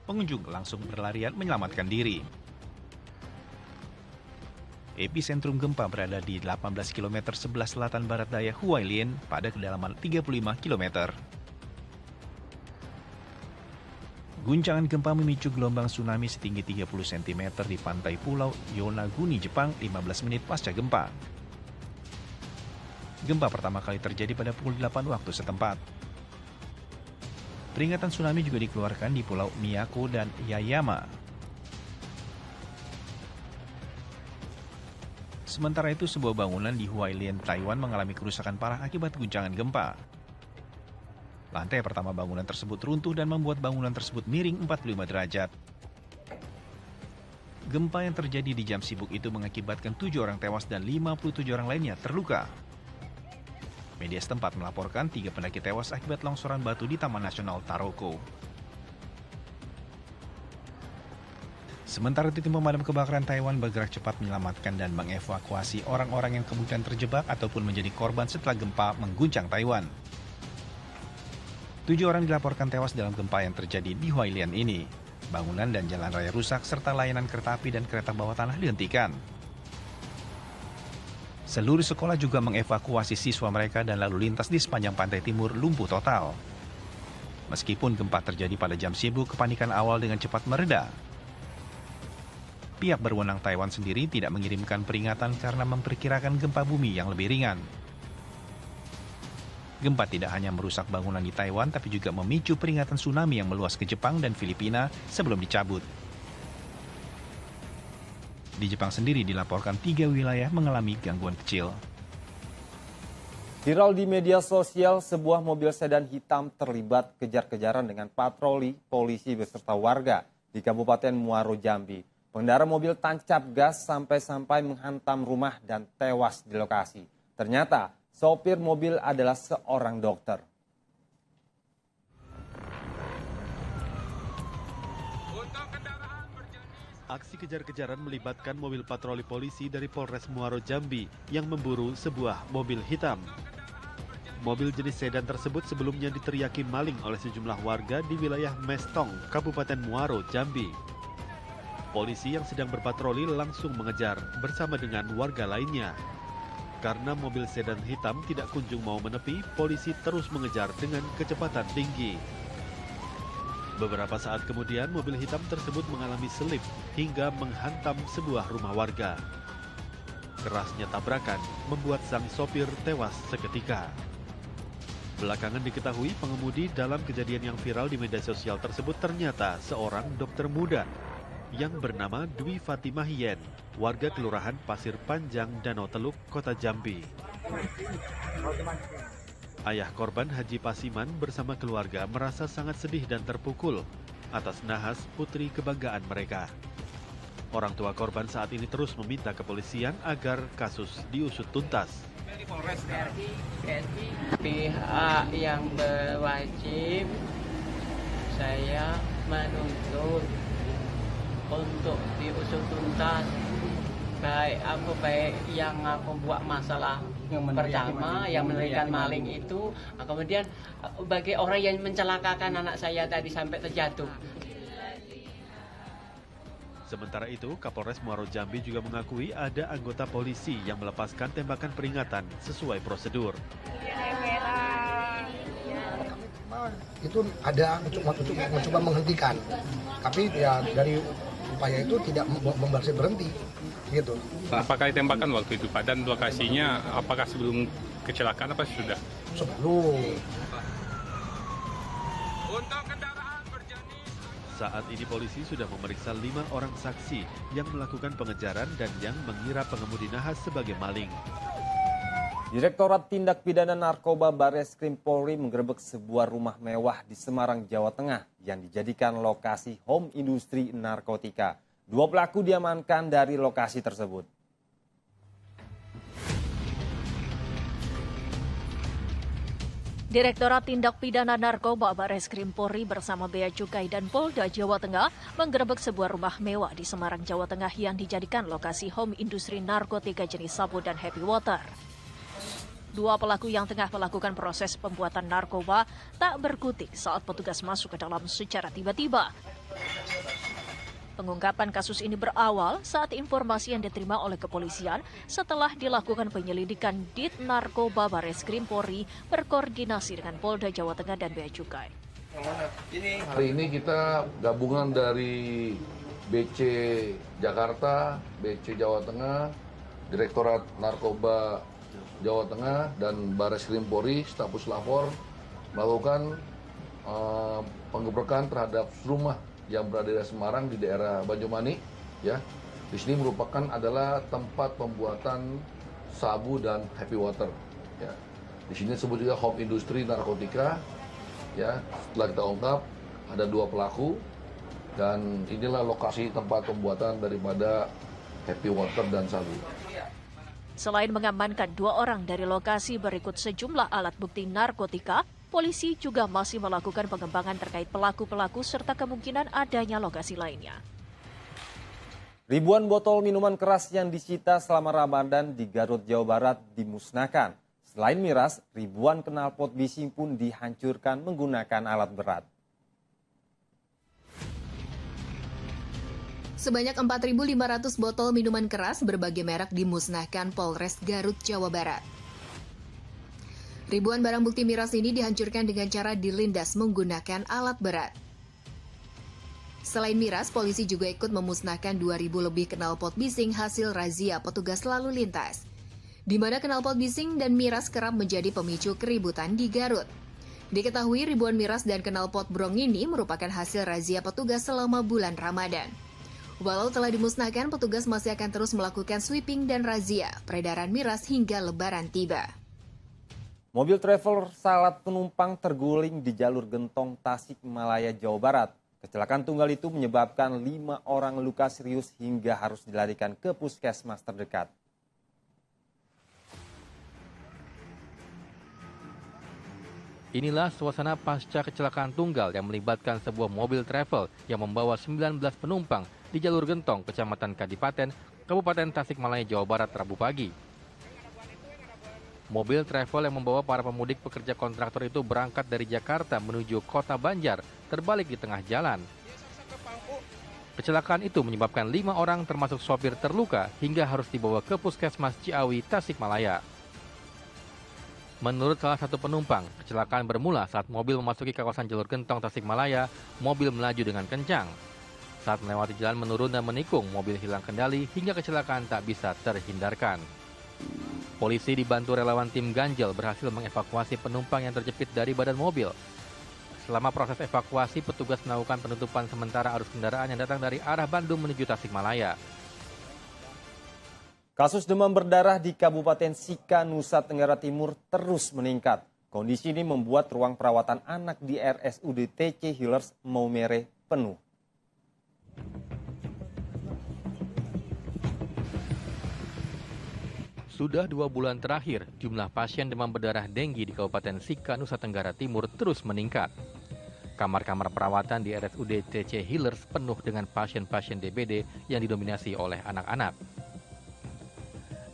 pengunjung langsung berlarian menyelamatkan diri. Epicentrum gempa berada di 18 km sebelah selatan barat daya Hualien pada kedalaman 35 km. Guncangan gempa memicu gelombang tsunami setinggi 30 cm di pantai Pulau Yonaguni, Jepang 15 menit pasca gempa. Gempa pertama kali terjadi pada pukul 8 waktu setempat. Peringatan tsunami juga dikeluarkan di Pulau Miyako dan Yaeyama. Sementara itu, sebuah bangunan di Hualien, Taiwan mengalami kerusakan parah akibat guncangan gempa. Lantai pertama bangunan tersebut runtuh dan membuat bangunan tersebut miring 45 derajat. Gempa yang terjadi di jam sibuk itu mengakibatkan 7 orang tewas dan 57 orang lainnya terluka. Media setempat melaporkan 3 pendaki tewas akibat longsoran batu di Taman Nasional Taroko. Sementara itu, tim pemadam kebakaran Taiwan bergerak cepat menyelamatkan dan mengevakuasi orang-orang yang kemudian terjebak ataupun menjadi korban setelah gempa mengguncang Taiwan. 7 orang dilaporkan tewas dalam gempa yang terjadi di Hualien ini. Bangunan dan jalan raya rusak serta layanan kereta api dan kereta bawah tanah dihentikan. Seluruh sekolah juga mengevakuasi siswa mereka dan lalu lintas di sepanjang pantai timur lumpuh total. Meskipun gempa terjadi pada jam sibuk, kepanikan awal dengan cepat mereda. Pihak berwenang Taiwan sendiri tidak mengirimkan peringatan karena memperkirakan gempa bumi yang lebih ringan. Gempa tidak hanya merusak bangunan di Taiwan, tapi juga memicu peringatan tsunami yang meluas ke Jepang dan Filipina sebelum dicabut. Di Jepang sendiri dilaporkan 3 wilayah mengalami gangguan kecil. Viral di media sosial, sebuah mobil sedan hitam terlibat kejar-kejaran dengan patroli polisi beserta warga di Kabupaten Muaro, Jambi. Pengendara mobil tancap gas sampai-sampai menghantam rumah dan tewas di lokasi. Ternyata sopir mobil adalah seorang dokter. Aksi kejar-kejaran melibatkan mobil patroli polisi dari Polres Muaro, Jambi yang memburu sebuah mobil hitam. Mobil jenis sedan tersebut sebelumnya diteriaki maling oleh sejumlah warga di wilayah Mestong, Kabupaten Muaro, Jambi. Polisi yang sedang berpatroli langsung mengejar bersama dengan warga lainnya. Karena mobil sedan hitam tidak kunjung mau menepi, polisi terus mengejar dengan kecepatan tinggi. Beberapa saat kemudian, mobil hitam tersebut mengalami selip hingga menghantam sebuah rumah warga. Kerasnya tabrakan membuat sang sopir tewas seketika. Belakangan diketahui pengemudi dalam kejadian yang viral di media sosial tersebut ternyata seorang dokter muda yang bernama Dwi Fatimah Yen, warga Kelurahan Pasir Panjang, Danau Teluk, Kota Jambi. Ayah korban Haji Pasiman bersama keluarga merasa sangat sedih dan terpukul atas nahas putri kebanggaan mereka. Orang tua korban saat ini terus meminta kepolisian agar kasus diusut tuntas. Pihak yang berwajib saya menuntut untuk diusut tuntas, baik yang aku buat masalah pertama yang menerikan maling itu, kemudian bagi orang yang mencelakakan anak saya tadi sampai terjatuh. Sementara itu, Kapolres Muaro Jambi juga mengakui ada anggota polisi yang melepaskan tembakan peringatan sesuai prosedur. Itu ada mencoba menghentikan, tapi ya dari upaya itu tidak berhenti gitu. Apakah ditembakkan waktu itu Pak, dan lokasinya apakah sebelum kecelakaan apa sudah? Sebelum. Saat ini polisi sudah memeriksa 5 orang saksi yang melakukan pengejaran dan yang mengira pengemudi nahas sebagai maling. Direktorat Tindak Pidana Narkoba Barreskrim Polri menggerebek sebuah rumah mewah di Semarang, Jawa Tengah yang dijadikan lokasi home industri narkotika. 2 pelaku diamankan dari lokasi tersebut. Direktorat Tindak Pidana Narkoba Barreskrim Polri bersama Bea Cukai dan Polda Jawa Tengah menggerebek sebuah rumah mewah di Semarang, Jawa Tengah yang dijadikan lokasi home industri narkotika jenis sabu dan happy water. Dua pelaku yang tengah melakukan proses pembuatan narkoba tak berkutik saat petugas masuk ke dalam secara tiba-tiba. Pengungkapan kasus ini berawal saat informasi yang diterima oleh kepolisian setelah dilakukan penyelidikan Dit Narkoba Bareskrim Polri berkoordinasi dengan Polda Jawa Tengah dan Bea Cukai. Hari ini kita gabungan dari BC Jakarta, BC Jawa Tengah, Direktorat Narkoba Jawa Tengah, dan Bareskrim Polri, Staf Puslapor melakukan penggerebekan terhadap rumah yang berada di Semarang di daerah Banyumanik. Ya, di sini merupakan adalah tempat pembuatan sabu dan happy water. Ya, di sini disebut juga home industry narkotika. Ya, setelah kita ungkap ada 2 pelaku. Dan inilah lokasi tempat pembuatan daripada happy water dan sabu. Selain mengamankan 2 orang dari lokasi berikut sejumlah alat bukti narkotika, polisi juga masih melakukan pengembangan terkait pelaku-pelaku serta kemungkinan adanya lokasi lainnya. Ribuan botol minuman keras yang disita selama Ramadan di Garut, Jawa Barat dimusnahkan. Selain miras, ribuan knalpot bising pun dihancurkan menggunakan alat berat. Sebanyak 4.500 botol minuman keras berbagai merek dimusnahkan Polres Garut, Jawa Barat. Ribuan barang bukti miras ini dihancurkan dengan cara dilindas menggunakan alat berat. Selain miras, polisi juga ikut memusnahkan 2.000 lebih knalpot bising hasil razia petugas lalu lintas, di mana knalpot bising dan miras kerap menjadi pemicu keributan di Garut. Diketahui ribuan miras dan knalpot brong ini merupakan hasil razia petugas selama bulan Ramadan. Walau telah dimusnahkan, petugas masih akan terus melakukan sweeping dan razia peredaran miras hingga Lebaran tiba. Mobil travel salat penumpang terguling di jalur Gentong, Tasikmalaya, Jawa Barat. Kecelakaan tunggal itu menyebabkan 5 orang luka serius hingga harus dilarikan ke puskesmas terdekat. Inilah suasana pasca kecelakaan tunggal yang melibatkan sebuah mobil travel yang membawa 19 penumpang di jalur Gentong, Kecamatan Kadipaten, Kabupaten Tasikmalaya, Jawa Barat, Rabu pagi. Mobil travel yang membawa para pemudik pekerja kontraktor itu berangkat dari Jakarta menuju Kota Banjar, terbalik di tengah jalan. Kecelakaan itu menyebabkan 5 orang termasuk sopir terluka hingga harus dibawa ke Puskesmas Ciawi, Tasikmalaya. Menurut salah satu penumpang, kecelakaan bermula saat mobil memasuki kawasan jalur Gentong, Tasikmalaya, mobil melaju dengan kencang. Saat melewati jalan menurun dan menikung, mobil hilang kendali hingga kecelakaan tak bisa terhindarkan. Polisi dibantu relawan tim ganjil berhasil mengevakuasi penumpang yang terjepit dari badan mobil. Selama proses evakuasi, petugas melakukan penutupan sementara arus kendaraan yang datang dari arah Bandung menuju Tasikmalaya. Kasus demam berdarah di Kabupaten Sika, Nusa Tenggara Timur terus meningkat. Kondisi ini membuat ruang perawatan anak di RSUD TC Healers Maumere penuh. Sudah 2 bulan terakhir, jumlah pasien demam berdarah denggi di Kabupaten Sika, Nusa Tenggara Timur terus meningkat. Kamar-kamar perawatan di RSUD TC Healers penuh dengan pasien-pasien DBD yang didominasi oleh anak-anak.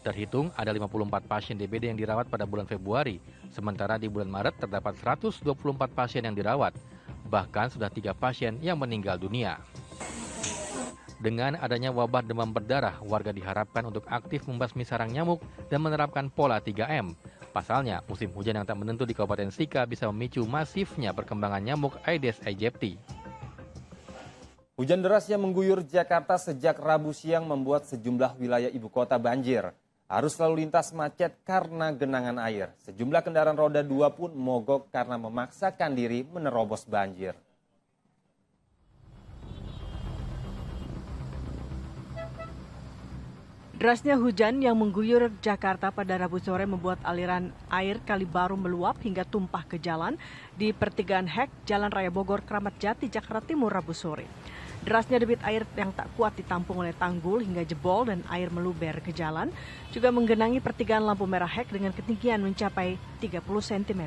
Terhitung ada 54 pasien DBD yang dirawat pada bulan Februari, sementara di bulan Maret terdapat 124 pasien yang dirawat. Bahkan sudah 3 pasien yang meninggal dunia. Dengan adanya wabah demam berdarah, warga diharapkan untuk aktif membasmi sarang nyamuk dan menerapkan pola 3M. Pasalnya, musim hujan yang tak menentu di Kabupaten Sika bisa memicu masifnya perkembangan nyamuk Aedes aegypti. Hujan deras yang mengguyur Jakarta sejak Rabu siang membuat sejumlah wilayah ibu kota banjir. Arus lalu lintas macet karena genangan air. Sejumlah kendaraan roda 2 pun mogok karena memaksakan diri menerobos banjir. Derasnya hujan yang mengguyur Jakarta pada Rabu sore membuat aliran air Kali Baru meluap hingga tumpah ke jalan di pertigaan Hek, Jalan Raya Bogor, Kramat Jati, Jakarta Timur Rabu sore. Derasnya debit air yang tak kuat ditampung oleh tanggul hingga jebol dan air meluber ke jalan juga menggenangi pertigaan lampu merah Hek dengan ketinggian mencapai 30 cm.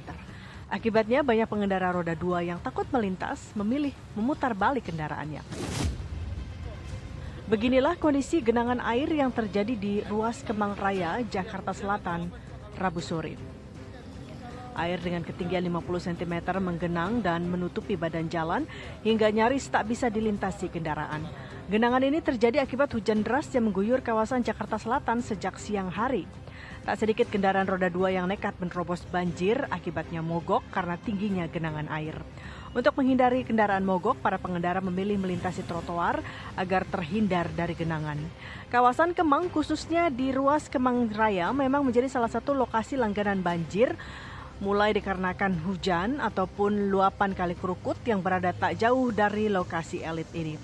Akibatnya banyak pengendara roda 2 yang takut melintas memilih memutar balik kendaraannya. Beginilah kondisi genangan air yang terjadi di ruas Kemang Raya, Jakarta Selatan, Rabu sore. Air dengan ketinggian 50 cm menggenang dan menutupi badan jalan hingga nyaris tak bisa dilintasi kendaraan. Genangan ini terjadi akibat hujan deras yang mengguyur kawasan Jakarta Selatan sejak siang hari. Tak sedikit kendaraan roda 2 yang nekat menerobos banjir akibatnya mogok karena tingginya genangan air. Untuk menghindari kendaraan mogok, para pengendara memilih melintasi trotoar agar terhindar dari genangan. Kawasan Kemang, khususnya di ruas Kemang Raya, memang menjadi salah satu lokasi langganan banjir, mulai dikarenakan hujan ataupun luapan Kali Krukut yang berada tak jauh dari lokasi elit ini.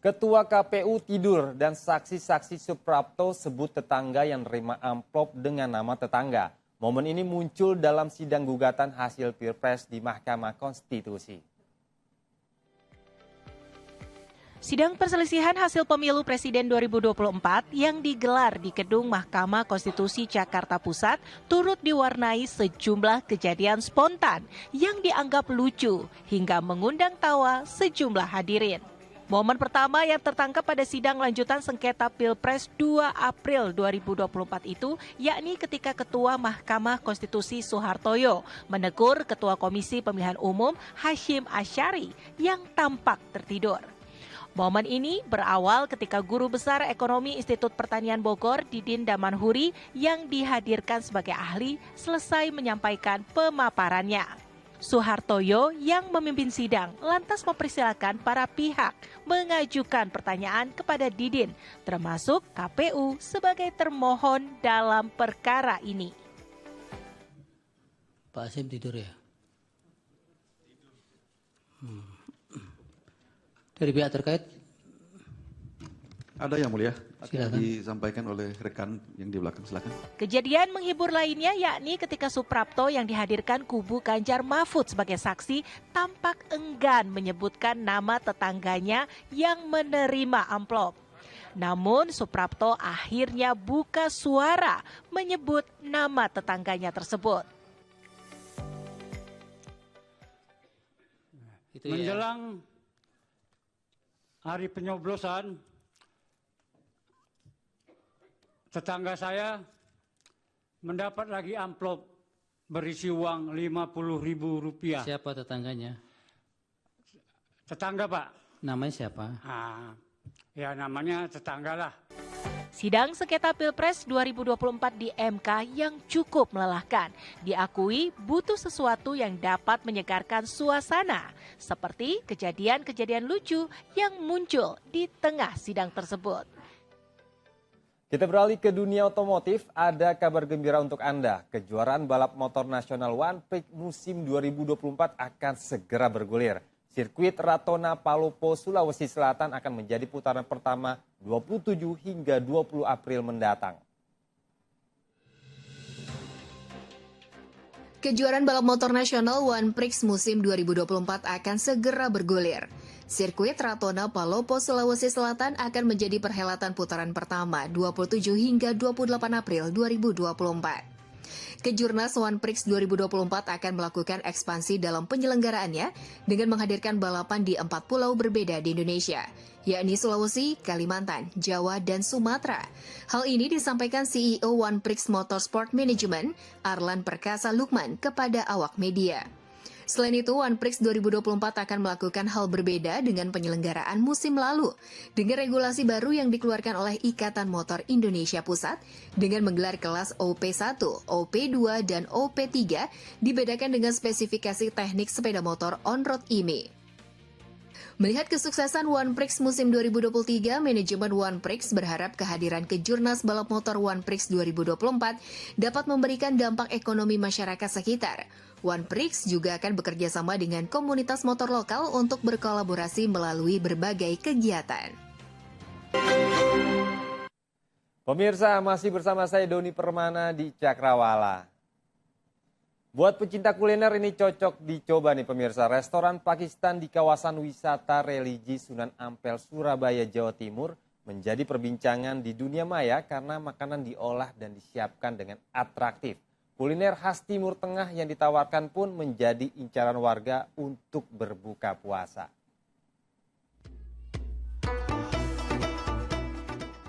Ketua KPU tidur dan saksi-saksi Suprapto sebut tetangga yang menerima amplop dengan nama tetangga. Momen ini muncul dalam sidang gugatan hasil Pilpres di Mahkamah Konstitusi. Sidang perselisihan hasil pemilu Presiden 2024 yang digelar di Gedung Mahkamah Konstitusi Jakarta Pusat turut diwarnai sejumlah kejadian spontan yang dianggap lucu hingga mengundang tawa sejumlah hadirin. Momen pertama yang tertangkap pada sidang lanjutan sengketa Pilpres 2 April 2024 itu yakni ketika Ketua Mahkamah Konstitusi Soehartoyo menegur Ketua Komisi Pemilihan Umum Hashim Asyari yang tampak tertidur. Momen ini berawal ketika Guru Besar Ekonomi Institut Pertanian Bogor Didin Damanhuri yang dihadirkan sebagai ahli selesai menyampaikan pemaparannya. Soehartoyo yang memimpin sidang lantas mempersilakan para pihak mengajukan pertanyaan kepada Didin, termasuk KPU sebagai termohon dalam perkara ini. Pak Hashim tidur ya? Dari pihak terkait? Ada yang mulia, silakan. Disampaikan oleh rekan yang di belakang, silakan. Kejadian menghibur lainnya yakni ketika Suprapto yang dihadirkan kubu Ganjar Mahfud sebagai saksi tampak enggan menyebutkan nama tetangganya yang menerima amplop. Namun Suprapto akhirnya buka suara menyebut nama tetangganya tersebut. Menjelang hari penyoblosan, tetangga saya mendapat lagi amplop berisi uang Rp50.000. Siapa tetangganya? Tetangga, Pak. Namanya siapa? Ya namanya tetangga lah. Sidang sengketa Pilpres 2024 di MK yang cukup melelahkan. Diakui butuh sesuatu yang dapat menyegarkan suasana. Seperti kejadian-kejadian lucu yang muncul di tengah sidang tersebut. Kita beralih ke dunia otomotif, ada kabar gembira untuk Anda. Kejuaraan balap motor nasional One Prix musim 2024 akan segera bergulir. Sirkuit Ratona Palopo, Sulawesi Selatan akan menjadi putaran pertama 27 hingga 20 April mendatang. Kejuaraan balap motor nasional One Prix musim 2024 akan segera bergulir. Sirkuit Ratona Palopo, Sulawesi Selatan akan menjadi perhelatan putaran pertama 27 hingga 28 April 2024. Kejurnas One Prix 2024 akan melakukan ekspansi dalam penyelenggaraannya dengan menghadirkan balapan di 4 pulau berbeda di Indonesia, yakni Sulawesi, Kalimantan, Jawa, dan Sumatera. Hal ini disampaikan CEO One Prix Motorsport Management, Arlan Perkasa Lukman, kepada awak media. Selain itu, One Prix 2024 akan melakukan hal berbeda dengan penyelenggaraan musim lalu, dengan regulasi baru yang dikeluarkan oleh Ikatan Motor Indonesia Pusat, dengan menggelar kelas OP1, OP2, dan OP3, dibedakan dengan spesifikasi teknik sepeda motor on-road IMEI. Melihat kesuksesan One Prix musim 2023, manajemen One Prix berharap kehadiran Kejurnas Balap Motor One Prix 2024 dapat memberikan dampak ekonomi masyarakat sekitar. One Prix juga akan bekerja sama dengan komunitas motor lokal untuk berkolaborasi melalui berbagai kegiatan. Pemirsa, masih bersama saya Doni Permana di Cakrawala. Buat pecinta kuliner ini cocok dicoba nih pemirsa. Restoran Pakistan di kawasan wisata religi Sunan Ampel, Surabaya, Jawa Timur menjadi perbincangan di dunia maya karena makanan diolah dan disiapkan dengan atraktif. Kuliner khas Timur Tengah yang ditawarkan pun menjadi incaran warga untuk berbuka puasa.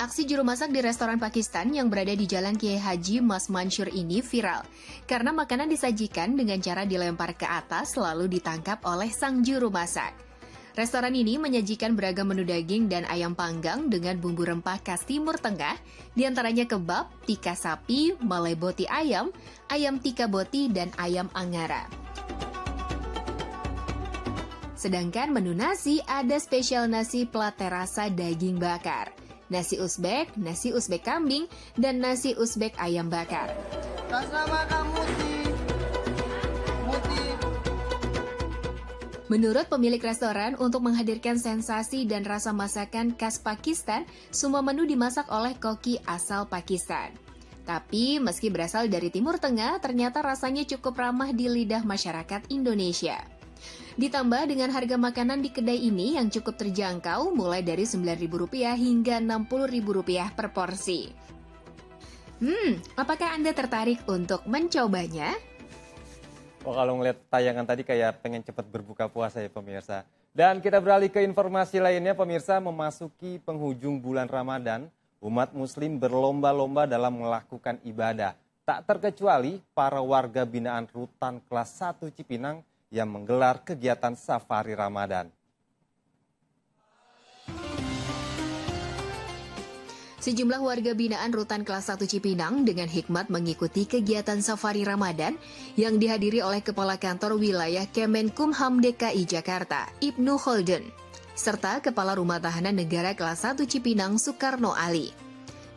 Aksi juru masak di restoran Pakistan yang berada di Jalan Kiai Haji Mas Mansur ini viral karena makanan disajikan dengan cara dilempar ke atas lalu ditangkap oleh sang juru masak. Restoran ini menyajikan beragam menu daging dan ayam panggang dengan bumbu rempah khas Timur Tengah, diantaranya kebab, tika sapi, malai boti ayam, ayam tika boti, dan ayam angara. Sedangkan menu nasi ada spesial nasi plate rasa daging bakar, nasi Uzbek kambing, dan nasi Uzbek ayam bakar. Menurut pemilik restoran, untuk menghadirkan sensasi dan rasa masakan khas Pakistan, semua menu dimasak oleh koki asal Pakistan. Tapi meski berasal dari Timur Tengah, ternyata rasanya cukup ramah di lidah masyarakat Indonesia. Ditambah dengan harga makanan di kedai ini yang cukup terjangkau, mulai dari Rp9.000 hingga Rp60.000 per porsi. Apakah Anda tertarik untuk mencobanya? Oh, kalau ngeliat tayangan tadi kayak pengen cepat berbuka puasa ya pemirsa. Dan kita beralih ke informasi lainnya pemirsa, memasuki penghujung bulan Ramadan, umat muslim berlomba-lomba dalam melakukan ibadah. Tak terkecuali para warga binaan Rutan Kelas 1 Cipinang yang menggelar kegiatan safari Ramadan. Sejumlah warga binaan Rutan Kelas 1 Cipinang dengan hikmat mengikuti kegiatan safari Ramadan yang dihadiri oleh Kepala Kantor Wilayah Kemenkumham DKI Jakarta, Ibnu Holden, serta Kepala Rumah Tahanan Negara Kelas 1 Cipinang, Soekarno Ali.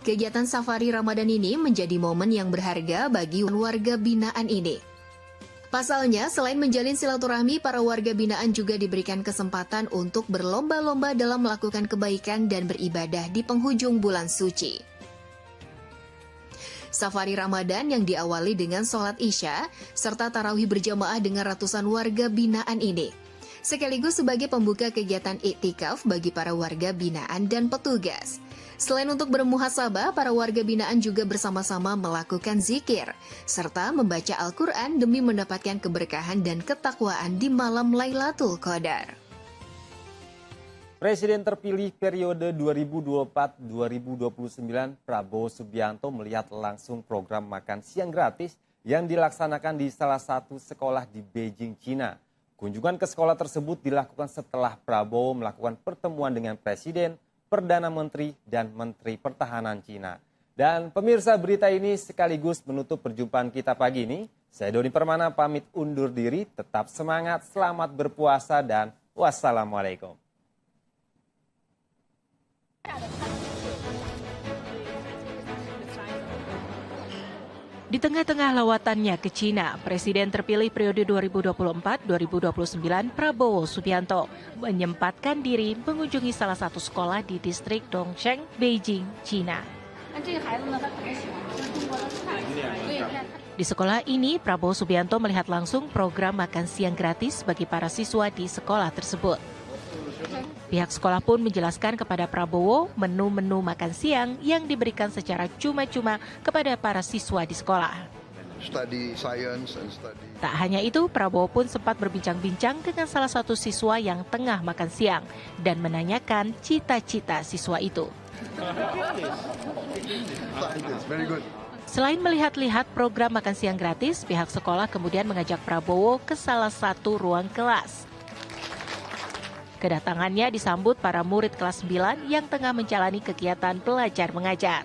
Kegiatan safari Ramadan ini menjadi momen yang berharga bagi warga binaan ini. Pasalnya, selain menjalin silaturahmi, para warga binaan juga diberikan kesempatan untuk berlomba-lomba dalam melakukan kebaikan dan beribadah di penghujung bulan suci. Safari Ramadan yang diawali dengan sholat Isya, serta tarawih berjamaah dengan ratusan warga binaan ini, sekaligus sebagai pembuka kegiatan iktikaf bagi para warga binaan dan petugas. Selain untuk bermuhasabah, para warga binaan juga bersama-sama melakukan zikir, serta membaca Al-Quran demi mendapatkan keberkahan dan ketakwaan di malam Lailatul Qadar. Presiden terpilih periode 2024-2029 Prabowo Subianto melihat langsung program makan siang gratis yang dilaksanakan di salah satu sekolah di Beijing, Cina. Kunjungan ke sekolah tersebut dilakukan setelah Prabowo melakukan pertemuan dengan Presiden, Perdana Menteri, dan Menteri Pertahanan Cina. Dan pemirsa, berita ini sekaligus menutup perjumpaan kita pagi ini. Saya Doni Permana pamit undur diri, tetap semangat, selamat berpuasa, dan wassalamualaikum. Di tengah-tengah lawatannya ke Cina, Presiden terpilih periode 2024-2029 Prabowo Subianto menyempatkan diri mengunjungi salah satu sekolah di distrik Dongsheng, Beijing, Cina. Di sekolah ini, Prabowo Subianto melihat langsung program makan siang gratis bagi para siswa di sekolah tersebut. Pihak sekolah pun menjelaskan kepada Prabowo menu-menu makan siang yang diberikan secara cuma-cuma kepada para siswa di sekolah. Tak hanya itu, Prabowo pun sempat berbincang-bincang dengan salah satu siswa yang tengah makan siang dan menanyakan cita-cita siswa itu. Selain melihat-lihat program makan siang gratis, pihak sekolah kemudian mengajak Prabowo ke salah satu ruang kelas. Kedatangannya disambut para murid kelas 9 yang tengah menjalani kegiatan belajar mengajar.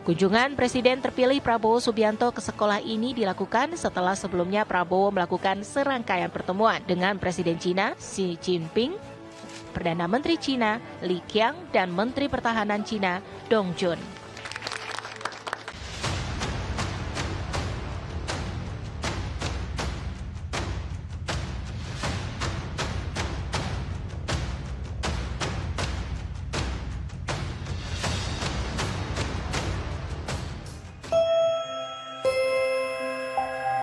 Kunjungan Presiden terpilih Prabowo Subianto ke sekolah ini dilakukan setelah sebelumnya Prabowo melakukan serangkaian pertemuan dengan Presiden Cina Xi Jinping, Perdana Menteri Cina Li Qiang, dan Menteri Pertahanan Cina Dong Jun.